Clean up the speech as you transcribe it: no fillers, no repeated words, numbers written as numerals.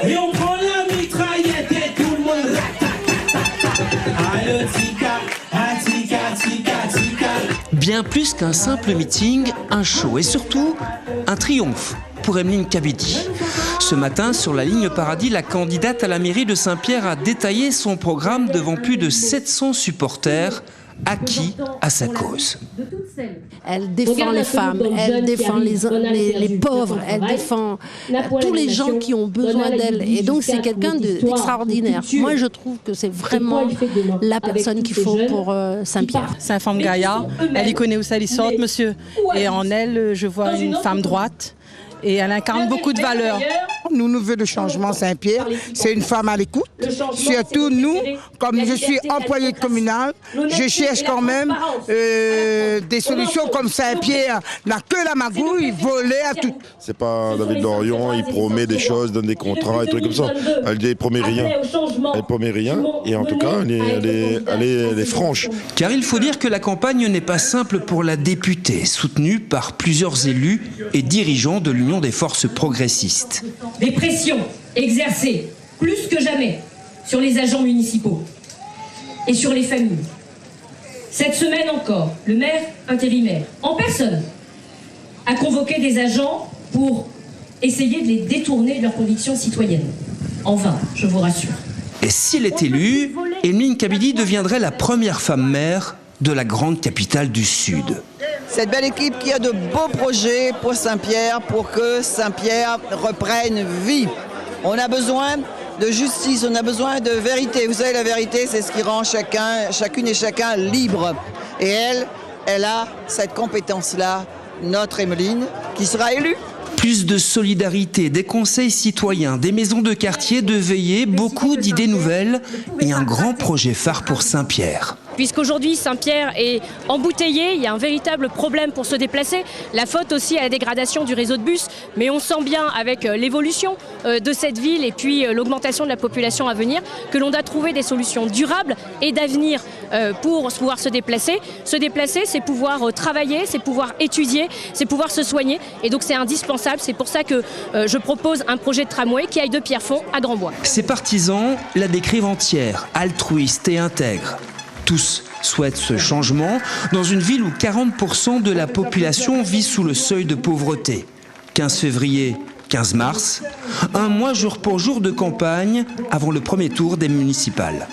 Et on prend la mitraillette et tout le monde Allo tika, tika, tika, tika. Bien plus qu'un simple meeting, un show et surtout un triomphe pour Emeline Kabidi. Ce matin, sur la ligne Paradis, la candidate à la mairie de Saint-Pierre a détaillé son programme devant plus de 700 supporters acquis à sa cause. Elle défend les femmes, elle défend les pauvres, elle défend tous les gens qui ont besoin d'elle. Et donc c'est quelqu'un d'extraordinaire. Moi je trouve que c'est vraiment la personne qu'il faut pour Saint-Pierre. C'est une femme gaillarde, elle y connaît où ça y sort, monsieur. Et en elle, je vois une femme droite. Et elle incarne beaucoup de valeurs. Nous voulons le changement Saint-Pierre. C'est une femme à l'écoute. Surtout nous, comme je suis employée communale, je cherche quand même des solutions comme Saint-Pierre n'a que la magouille, voler à tout. C'est pas David Dorion, il promet des choses, donne des contrats et trucs comme ça. Elle ne promet rien. Elle promet rien et en tout cas, elle est franche. Car il faut dire que la campagne n'est pas simple pour la députée, soutenue par plusieurs élus et dirigeants de l'Union des forces progressistes. Des pressions exercées plus que jamais sur les agents municipaux et sur les familles. Cette semaine encore, le maire intérimaire, en personne, a convoqué des agents pour essayer de les détourner de leurs convictions citoyennes. En vain, je vous rassure. Et s'il est élu, Emeline Kabidi deviendrait la première femme maire de la grande capitale du Sud. Cette belle équipe qui a de beaux projets pour Saint-Pierre, pour que Saint-Pierre reprenne vie. On a besoin de justice, on a besoin de vérité. Vous savez, la vérité, c'est ce qui rend chacune et chacun libre. Et elle a cette compétence-là, notre Emeline, qui sera élue. Plus de solidarité, des conseils citoyens, des maisons de quartier, de veillées, beaucoup d'idées nouvelles et un grand projet phare pour Saint-Pierre. Puisqu'aujourd'hui Saint-Pierre est embouteillé, il y a un véritable problème pour se déplacer. La faute aussi à la dégradation du réseau de bus, mais on sent bien avec l'évolution de cette ville et puis l'augmentation de la population à venir que l'on doit trouver des solutions durables et d'avenir pour pouvoir se déplacer. Se déplacer, c'est pouvoir travailler, c'est pouvoir étudier, c'est pouvoir se soigner et donc c'est indispensable. C'est pour ça que je propose un projet de tramway qui aille de Pierrefonds à Grandbois. Ses partisans la décrivent entière, altruiste et intègre. Tous souhaitent ce changement dans une ville où 40% de la population vit sous le seuil de pauvreté. 15 février, 15 mars, un mois jour pour jour de campagne avant le premier tour des municipales.